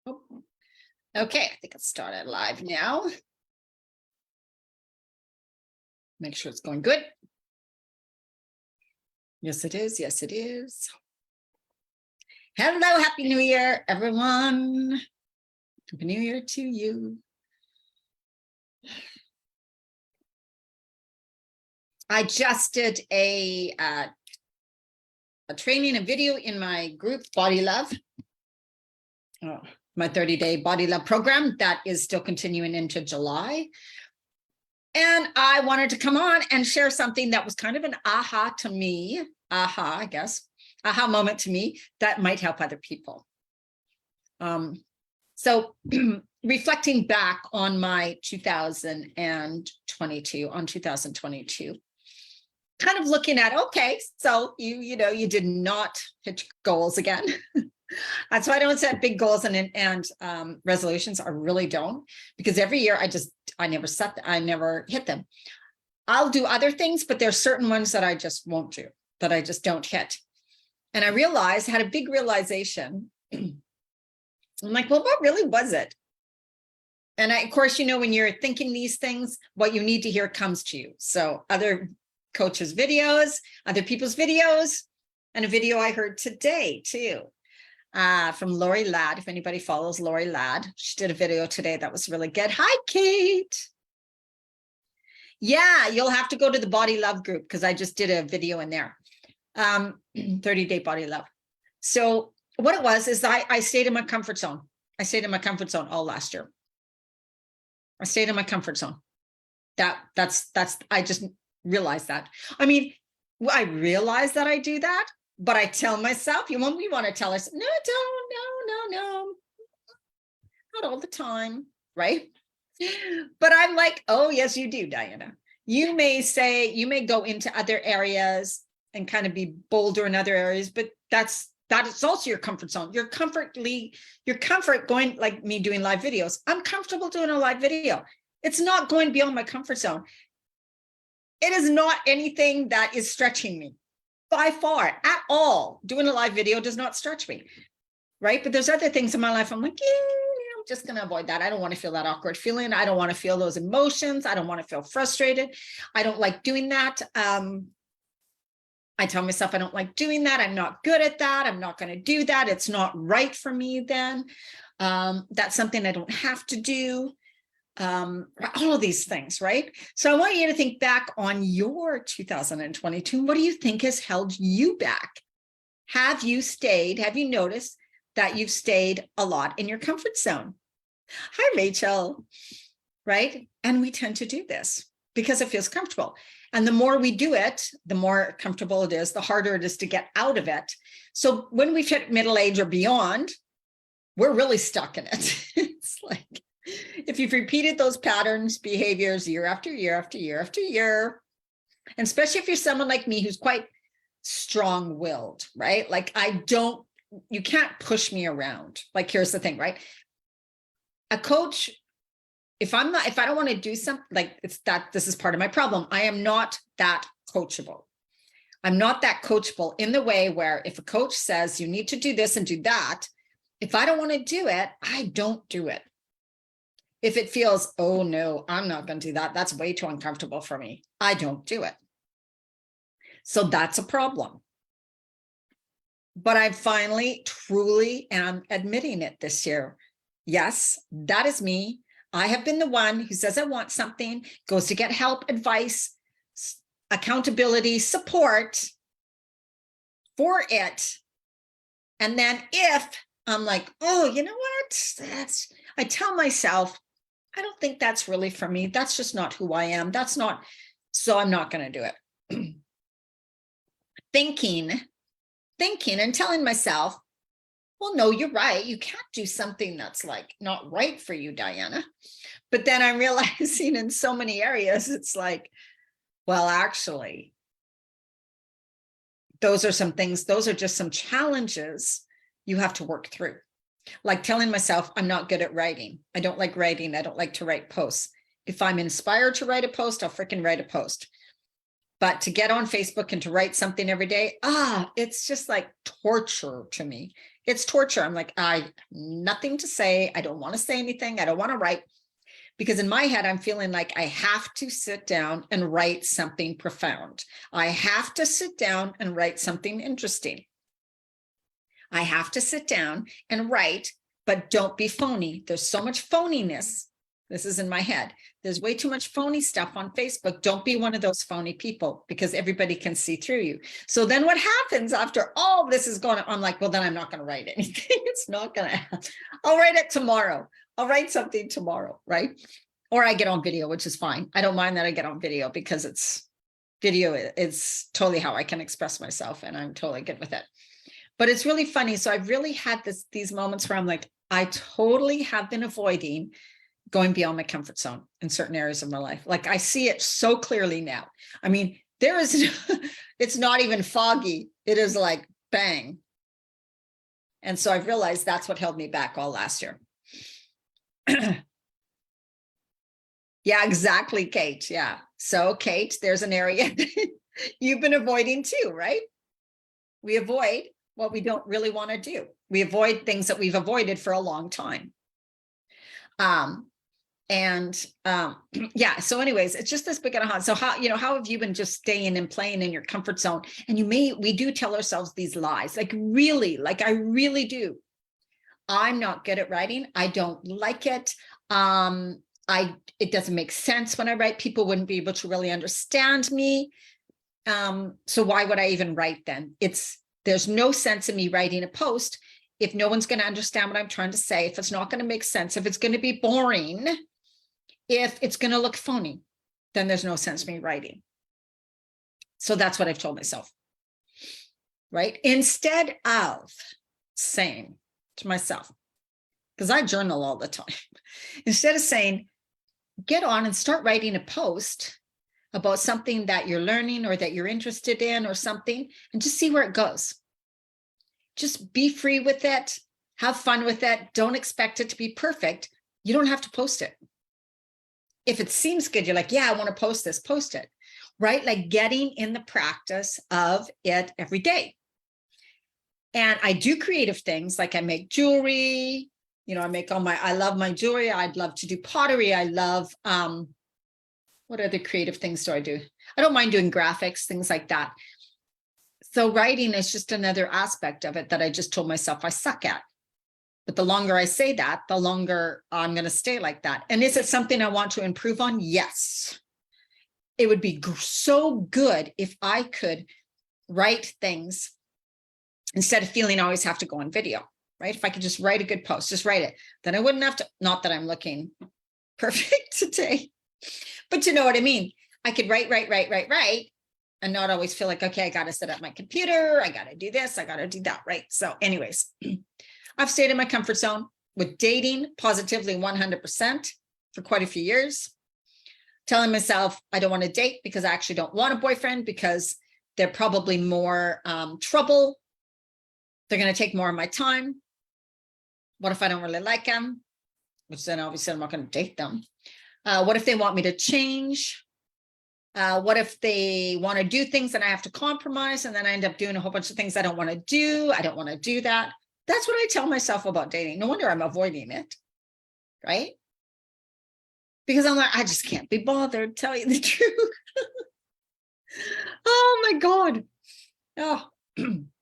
Oh, okay, I think it's started live now. Make sure it's going good. Yes, it is. Yes, it is. Hello, Happy New Year, everyone. Happy New Year to you. I just did a training, a video in my group, Body Love. My 30-day Body Love program that is still continuing into July. And I wanted to come on and share something that was kind of an aha to me, I guess, aha moment to me that might help other people. So reflecting back on my 2022, kind of looking at, okay, so you did not hit your goals again. That's why I don't set big goals and resolutions. I really don't, because every year I never hit them. I'll do other things, but there's certain ones that I just won't do, that I just don't hit. And I had a big realization. I'm like, well, what really was it? And of course, when you're thinking these things, what you need to hear comes to you. So other coaches' videos, other people's videos, and a video I heard today too. From Lori Ladd. If anybody follows Lori Ladd, she did a video today that was really good. Hi, Kate. Yeah, you'll have to go to the Body Love group because I just did a video in there. 30-day Body Love. So what it was is I stayed in my comfort zone. I stayed in my comfort zone all last year. I stayed in my comfort zone. That's I just realized that. I mean, I realized that I do that. But I tell myself, we want to tell us, no, not all the time, right? But I'm like, oh, yes, you do, Diana. You may go into other areas and kind of be bolder in other areas, but that is also your comfort zone. Your comfort going, like me doing live videos. I'm comfortable doing a live video. It's not going beyond my comfort zone. It is not anything that is stretching me. By far, at all. Doing a live video does not stretch me, right? But there's other things in my life I'm like, yeah, I'm just going to avoid that. I don't want to feel that awkward feeling. I don't want to feel those emotions. I don't want to feel frustrated. I don't like doing that. I tell myself I don't like doing that. I'm not good at that. I'm not going to do that. It's not right for me then. That's something I don't have to do. All of these things, right? So I want you to think back on your 2022. What do you think has held you back? Have you noticed that you've stayed a lot in your comfort zone? Hi, Rachel, right? And we tend to do this because it feels comfortable. And the more we do it, the more comfortable it is, the harder it is to get out of it. So when we've hit middle age or beyond, we're really stuck in it. It's like, if you've repeated those patterns, behaviors year after year after year after year, and especially if you're someone like me who's quite strong-willed, right? Like you can't push me around. Like, here's the thing, right? A coach, if I don't want to do something, like this is part of my problem. I am not that coachable. I'm not that coachable in the way where if a coach says you need to do this and do that, if I don't want to do it, I don't do it. If it feels, oh no, I'm not going to do that, that's way too uncomfortable for me, I don't do it. So that's a problem. But I finally, truly am admitting it this year. Yes, that is me. I have been the one who says I want something, goes to get help, advice, accountability, support for it. And then if I'm like, oh, you know what? I tell myself, I don't think that's really for me. That's just not who I am. So I'm not going to do it. Thinking and telling myself, well, no, you're right. You can't do something that's like not right for you, Diana. But then I'm realizing in so many areas, it's like, well, actually, those are just some challenges you have to work through. Like telling myself, I'm not good at writing. I don't like writing. I don't like to write posts. If I'm inspired to write a post, I'll freaking write a post. But to get on Facebook and to write something every day, it's just like torture to me. It's torture. I'm like, I nothing to say. I don't want to say anything. I don't want to write, because in my head, I'm feeling like I have to sit down and write something profound. I have to sit down and write something interesting. I have to sit down and write, but don't be phony. There's so much phoniness. This is in my head. There's way too much phony stuff on Facebook. Don't be one of those phony people, because everybody can see through you. So then what happens after all this is going on? I'm like, well, then I'm not going to write anything. It's not going to happen. I'll write it tomorrow. I'll write something tomorrow, right? Or I get on video, which is fine. I don't mind that I get on video, because it's video is totally how I can express myself, and I'm totally good with it. But it's really funny. So I've really had these moments where I'm like, I totally have been avoiding going beyond my comfort zone in certain areas of my life. Like I see it so clearly now. I mean, there is, it's not even foggy. It is like bang. And so I've realized that's what held me back all last year. Yeah, exactly, Kate. Yeah. So Kate, there's an area you've been avoiding too, right? We avoid what we don't really want to do. We avoid things that we've avoided for a long time. Yeah, so anyways, it's just this big and a hot. So how have you been just staying and playing in your comfort zone? And we do tell ourselves these lies, like really, like I really do. I'm not good at writing. I don't like it. It doesn't make sense when I write. People wouldn't be able to really understand me. So why would I even write then? There's no sense in me writing a post if no one's going to understand what I'm trying to say, if it's not going to make sense, if it's going to be boring, if it's going to look phony, then there's no sense in me writing. So that's what I've told myself, right? Instead of saying to myself, because I journal all the time, instead of saying, get on and start writing a post about something that you're learning or that you're interested in or something, and just see where it goes. Just be free with it. Have fun with it. Don't expect it to be perfect. You don't have to post it. If it seems good, you're like, yeah, I want to post this, post it, right? Like getting in the practice of it every day. And I do creative things, like I make jewelry, I love my jewelry. I'd love to do pottery. I love, what other creative things do I do? I don't mind doing graphics, things like that. So writing is just another aspect of it that I just told myself I suck at. But the longer I say that, the longer I'm going to stay like that. And is it something I want to improve on? Yes. It would be so good if I could write things instead of feeling I always have to go on video, right? If I could just write a good post, just write it, then I wouldn't have to, not that I'm looking perfect today, but you know what I mean? I could write, and not always feel like, okay, I got to set up my computer. I got to do this. I got to do that. Right. So anyways, I've stayed in my comfort zone with dating positively 100% for quite a few years, telling myself I don't want to date because I actually don't want a boyfriend, because they're probably more trouble. They're going to take more of my time. What if I don't really like them? Which then obviously I'm not going to date them. What if they want me to change? What if they want to do things and I have to compromise, and then I end up doing a whole bunch of things I don't want to do? I don't want to do that. That's what I tell myself about dating. No wonder I'm avoiding it, right? Because I'm like, I just can't be bothered, tell you the truth. Oh my God. Oh,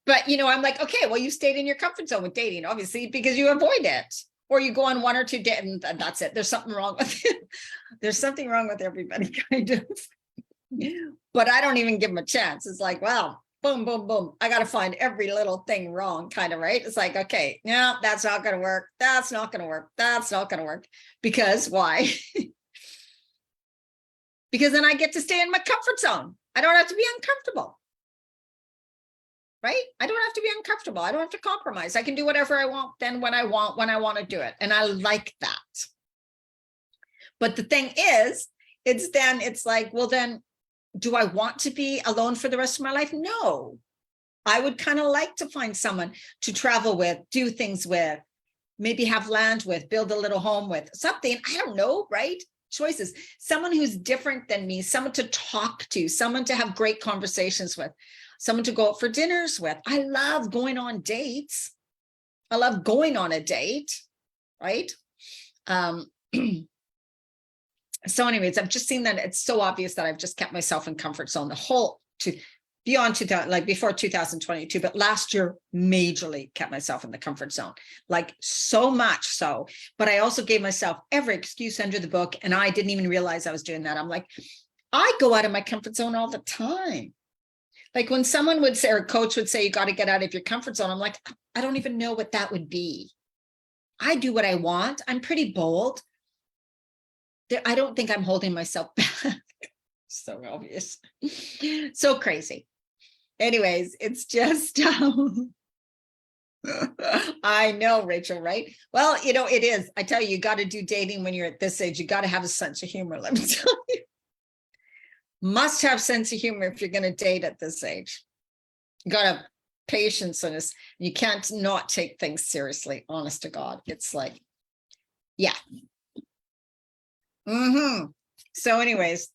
but I'm like, okay, well, you stayed in your comfort zone with dating, obviously, because you avoid it, or you go on 1 or 2 dates and that's it. There's something wrong with it. There's something wrong with everybody, kind of. But I don't even give them a chance. It's like, well, boom, boom, boom. I got to find every little thing wrong, kind of, right? It's like, okay, no, that's not going to work. That's not going to work. That's not going to work. Because why? Because then I get to stay in my comfort zone. I don't have to be uncomfortable. Right? I don't have to be uncomfortable. I don't have to compromise. I can do whatever I want then when I want to do it. And I like that. But the thing is, it's like, well, then do I want to be alone for the rest of my life? No. I would kind of like to find someone to travel with, do things with, maybe have land with, build a little home with, something, I don't know, right? Choices. Someone who's different than me, someone to talk to, someone to have great conversations with, someone to go out for dinners with. I love going on dates. I love going on a date, right? So anyways, I've just seen that it's so obvious that I've just kept myself in comfort zone the whole beyond 2000, like before 2022, but last year majorly kept myself in the comfort zone, like so much so. But I also gave myself every excuse under the book, and I didn't even realize I was doing that. I'm like, I go out of my comfort zone all the time. Like when someone would say, or a coach would say, you got to get out of your comfort zone. I'm like, I don't even know what that would be. I do what I want. I'm pretty bold. I don't think I'm holding myself back. So obvious. So crazy. Anyways, it's just, I know, Rachel, right? Well, you know, it is. I tell you got to do dating when you're at this age. You got to have a sense of humor. Let me tell you. Must have sense of humor if you're going to date at this age. You got to have patience in this. You can't not take things seriously. Honest to God. It's like, yeah. So anyways,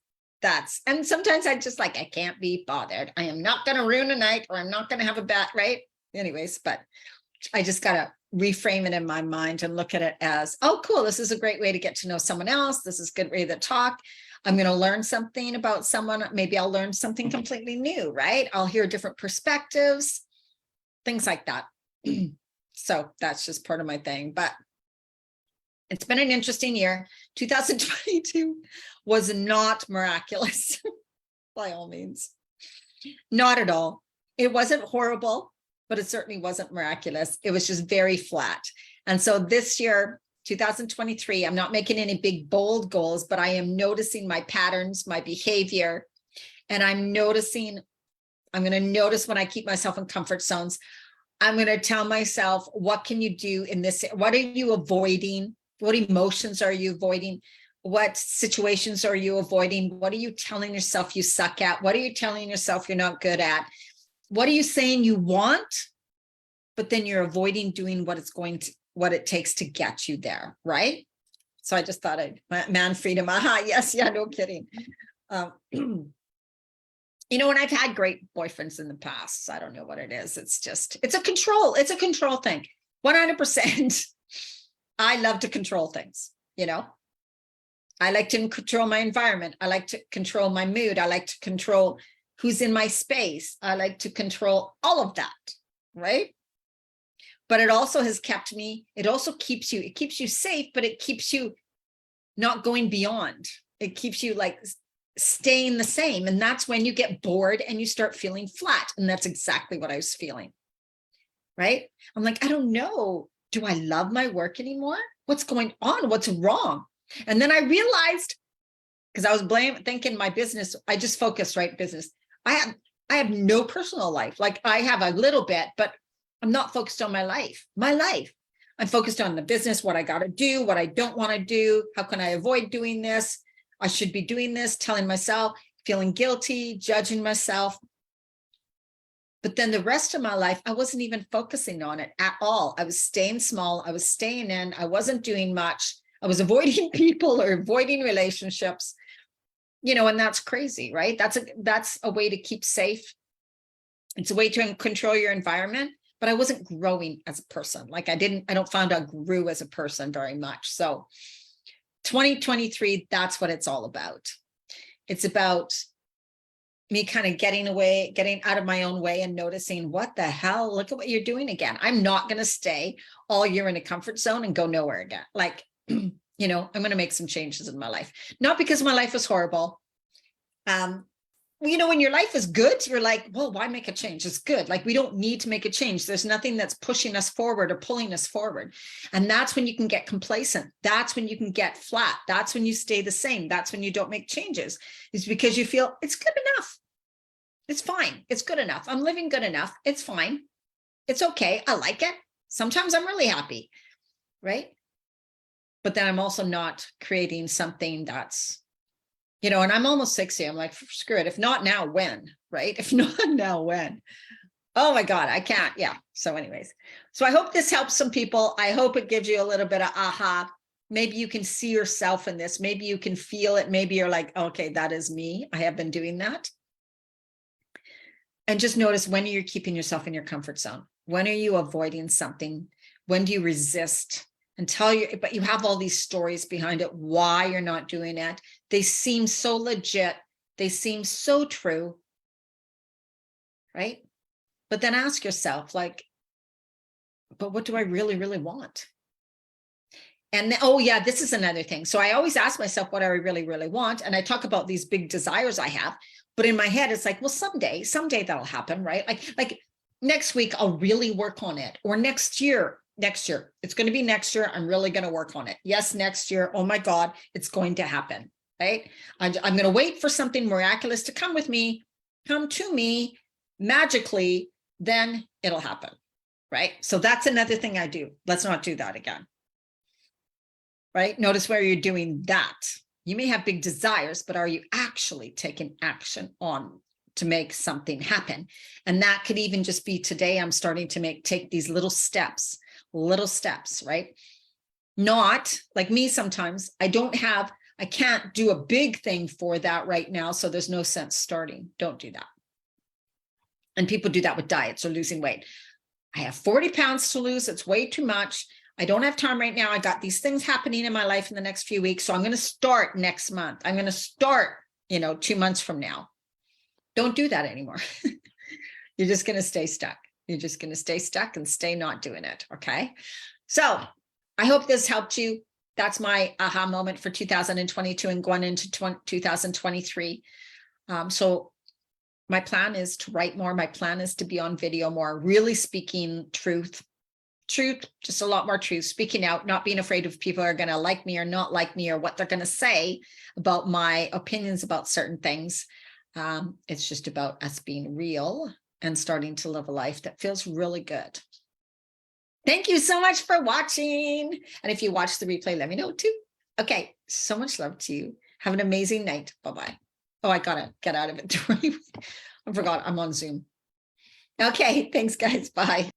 and sometimes I just like, I can't be bothered. I am not going to ruin a night, or I'm not going to have a bad, right? Anyways, but I just got to reframe it in my mind and look at it as, oh, cool. This is a great way to get to know someone else. This is a good way to talk. I'm going to learn something about someone. Maybe I'll learn something completely new, right? I'll hear different perspectives, things like that. So that's just part of my thing, but it's been an interesting year. 2022 was not miraculous by all means. Not at all. It wasn't horrible, but it certainly wasn't miraculous. It was just very flat. And so this year, 2023, I'm not making any big bold goals, but I am noticing my patterns, my behavior, and I'm going to notice when I keep myself in comfort zones. I'm going to tell myself, what can you do in this? What are you avoiding? What emotions are you avoiding? What situations are you avoiding? What are you telling yourself you suck at? What are you telling yourself you're not good at? What are you saying you want, but then you're avoiding doing what it takes to get you there, right? So I just thought man freedom. Aha, yes, yeah, no kidding. You know, and I've had great boyfriends in the past. So I don't know what it is. It's a control thing. 100%. I love to control things, you know. I like to control my environment. I like to control my mood. I like to control who's in my space. I like to control all of that, right? But it also has kept me, it keeps you safe, but it keeps you not going beyond. It keeps you like staying the same. And that's when you get bored and you start feeling flat. And that's exactly what I was feeling, right? I'm like, I don't know. Do I love my work anymore? What's going on? What's wrong? And then I realized, because I was thinking my business, I just focused, right? Business. I have no personal life. Like I have a little bit, but I'm not focused on my life. I'm focused on the business, what I got to do, what I don't want to do. How can I avoid doing this? I should be doing this, telling myself, feeling guilty, judging myself. But then the rest of my life, I wasn't even focusing on it at all. I was staying small. I was staying in. I wasn't doing much. I was avoiding people or avoiding relationships, you know, and that's crazy, right? That's a way to keep safe. It's a way to control your environment, but I wasn't growing as a person. Like I don't find I grew as a person very much. So 2023, that's what it's all about. It's about me kind of getting out of my own way and noticing, what the hell, look at what you're doing again. I'm not going to stay all year in a comfort zone and go nowhere again. Like, you know, I'm going to make some changes in my life, not because my life is horrible. You know, when your life is good, you're like, well, why make a change? It's good. Like, we don't need to make a change. There's nothing that's pushing us forward or pulling us forward. And that's when you can get complacent. That's when you can get flat. That's when you stay the same. That's when you don't make changes. It's because you feel it's good enough. It's fine. It's good enough. I'm living good enough. It's fine. It's okay. I like it. Sometimes I'm really happy, right? But then I'm also not creating something that's, you know, and I'm almost 60. I'm like, screw it. If not now, when, right? If not now, when? Oh my God, I can't. Yeah. So anyways, so I hope this helps some people. I hope it gives you a little bit of aha. Maybe you can see yourself in this. Maybe you can feel it. Maybe you're like, okay, that is me. I have been doing that. And just notice, when you're keeping yourself in your comfort zone. When are you avoiding something? When do you resist and tell you, but you have all these stories behind it, why you're not doing it. They seem so legit. They seem so true, right? But then ask yourself, like, but what do I really, really want? And oh yeah, this is another thing. So I always ask myself what I really, really want. And I talk about these big desires I have, but in my head, it's like, well, someday that'll happen, right? Like next week, I'll really work on it. Or next year, it's going to be next year. I'm really going to work on it. Yes, next year. Oh my God, it's going to happen, right? I'm going to wait for something miraculous to come to me magically, then it'll happen, right? So that's another thing I do. Let's not do that again. Right? Notice where you're doing that. You may have big desires, but are you actually taking action on to make something happen? And that could even just be today, I'm starting to take these little steps, right? Not like me sometimes, I can't do a big thing for that right now. So there's no sense starting. Don't do that. And people do that with diets or losing weight. I have 40 pounds to lose. It's way too much. I don't have time right now. I got these things happening in my life in the next few weeks. So I'm going to start next month. I'm going to start, 2 months from now. Don't do that anymore. You're just going to stay stuck. You're just going to stay stuck and stay not doing it. Okay. So I hope this helped you. That's my aha moment for 2022 and going into 2023. So my plan is to write more. My plan is to be on video more, really speaking truth, just a lot more truth, speaking out, not being afraid of people are going to like me or not like me or what they're going to say about my opinions about certain things. It's just about us being real and starting to live a life that feels really good. Thank you so much for watching. And if you watch the replay, let me know too. Okay. So much love to you. Have an amazing night. Bye-bye. Oh, I gotta get out of it. I forgot I'm on Zoom. Okay. Thanks guys. Bye.